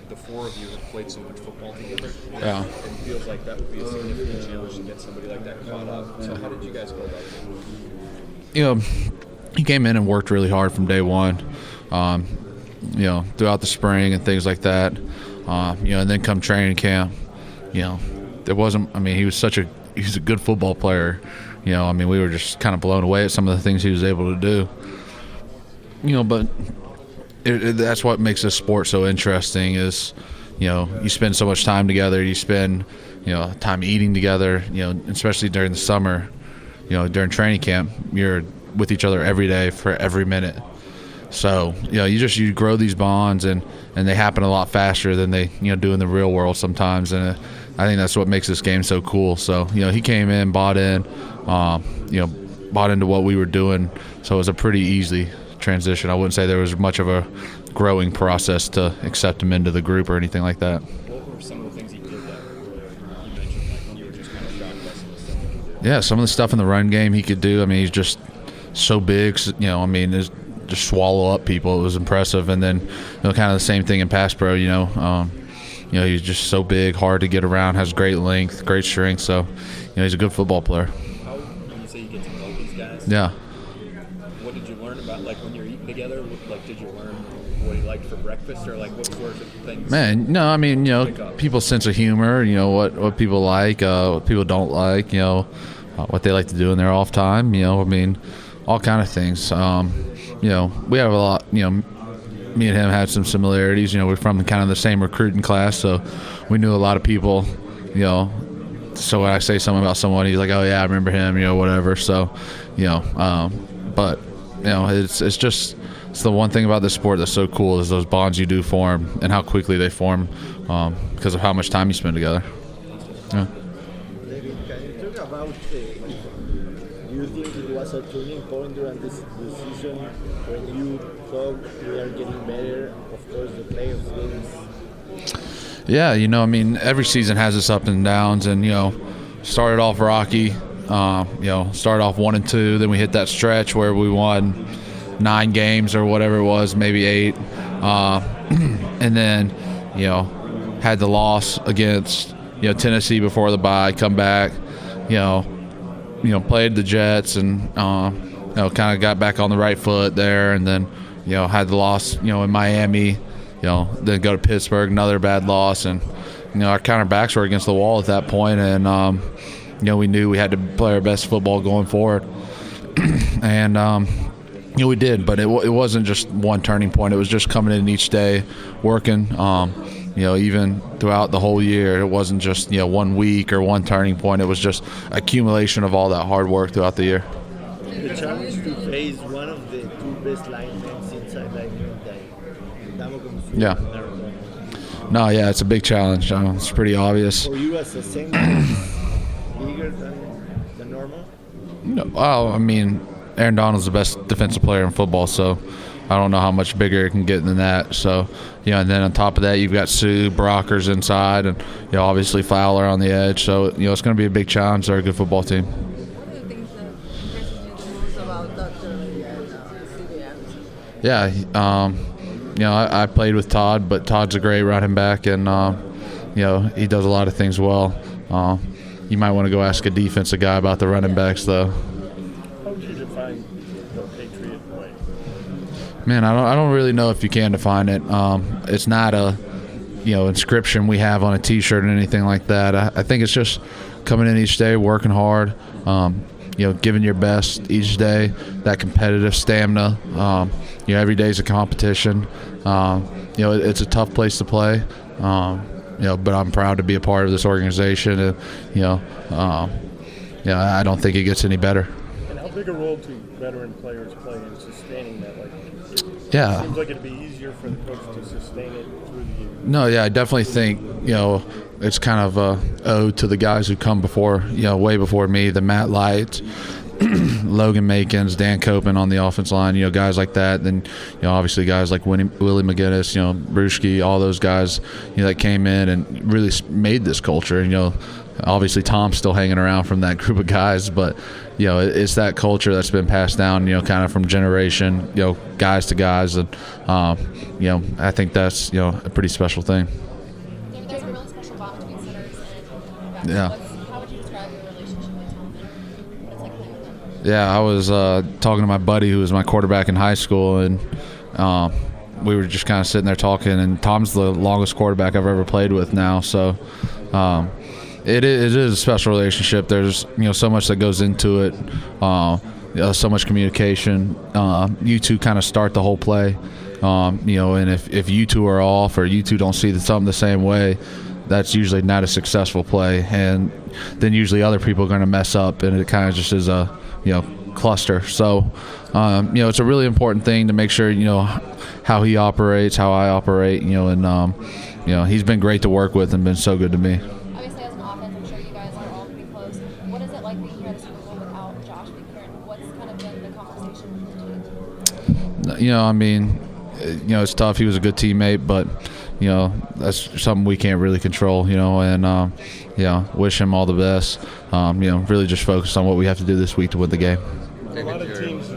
the four of you have played so much football together. Yeah. It feels like that would be a significant challenge to get somebody like that caught up. So how did you guys go about it? He came in and worked really hard from day one, throughout the spring and things like that. And then come training camp, there wasn't. I mean, he's a good football player. We were just kind of blown away at some of the things he was able to do. But that's what makes this sport so interesting is, you spend so much time together. You spend, time eating together, especially during the summer, during training camp, you're with each other every day for every minute. So, you grow these bonds and they happen a lot faster than they, do in the real world sometimes. And I think that's what makes this game so cool. So, he came in, bought into what we were doing. So it was a pretty easy transition. I wouldn't say there was much of a growing process to accept him into the group or anything like that. What were some of the things he did that you mentioned, like when you were just kind of shocked by some of the stuff that he did? Yeah, some of the stuff in the run game he could do. He's just so big, just swallow up people. It was impressive. And then, kind of the same thing in pass pro, he's just so big, hard to get around, has great length, great strength. So, he's a good football player. When you say you get to know these guys, yeah. What did you learn about, like, when you're eating together? Like, did you learn what he liked for breakfast, or like what sorts of things? Man, no, people's sense of humor, what people like, what people don't like, what they like to do in their off time, all kind of things. We have a lot, me and him had some similarities. We're from kind of the same recruiting class, so we knew a lot of people, so when I say something about someone, he's like, oh yeah, I remember him, whatever. So, but it's the one thing about this sport that's so cool is those bonds you do form and how quickly they form because of how much time you spend together. Yeah. David, can you talk about do you think it was a turning point during this season when you thought we are getting better? Of course, the playoffs games. Yeah, every season has its ups and downs, and started off rocky. Started off 1-2, then we hit that stretch where we won 9 games or whatever it was, maybe 8, and then had the loss against Tennessee before the bye, come back, played the Jets and kind of got back on the right foot there, and then had the loss in Miami, then go to Pittsburgh, another bad loss, and our kind of backs were against the wall at that point, and we knew we had to play our best football going forward, and we did, but it wasn't just one turning point. It was just coming in each day, working. Even throughout the whole year, it wasn't just 1 week or one turning point. It was just accumulation of all that hard work throughout the year. The challenge to face one of the two best linemen inside linemen Yeah. No, yeah, it's a big challenge. It's pretty obvious. For you as a center, bigger than normal? No, well, Aaron Donald's the best defensive player in football, so I don't know how much bigger it can get than that. So, and then on top of that, you've got Sue, Brockers inside, and obviously Fowler on the edge. So, it's going to be a big challenge. They're a good football team. What do you think impresses you most about Dr. and Yeah, I played with Todd, but Todd's a great running back, and he does a lot of things well. You might want to go ask a defensive guy about the running backs, though. How would you define the Patriot way? Man, I don't really know if you can define it. It's not a inscription we have on a T-shirt or anything like that. I think it's just coming in each day, working hard, giving your best each day, that competitive stamina. Every day's a competition. It's a tough place to play. But I'm proud to be a part of this organization, and I don't think it gets any better. And how big a role do veteran players play in sustaining that? Yeah. It seems like it'd be easier for the coach to sustain it through the year. No, yeah, I definitely think it's kind of a ode to the guys who come before, way before me, the Matt Light, Logan Makins, Dan Copen on the offense line, guys like that. Then, obviously guys like Willie McGinnis, Bruschi, all those guys, that came in and really made this culture. obviously Tom's still hanging around from that group of guys, but it's that culture that's been passed down, kind of from generation, guys to guys, and I think that's a pretty special thing. There's a really special bond between sitters and backs. Yeah. How would you describe your relationship with Tom and what it's like playing with him? Yeah, I was talking to my buddy who was my quarterback in high school, and we were just kind of sitting there talking, and Tom's the longest quarterback I've ever played with now, so it is a special relationship. There's so much that goes into it, so much communication. You two kind of start the whole play, and if you two are off or you two don't see something the same way, that's usually not a successful play, and then usually other people are going to mess up, and it kind of just is a cluster. So it's a really important thing to make sure how he operates, how I operate, and he's been great to work with and been so good to me. Obviously, as an offense, I'm sure you guys are all pretty close. What is it like being here at the Super Bowl without Josh being here, and what's kind of been the conversation with the team? It's tough. He was a good teammate, but that's something we can't really control. And wish him all the best. Really just focus on what we have to do this week to win the game. A lot of teams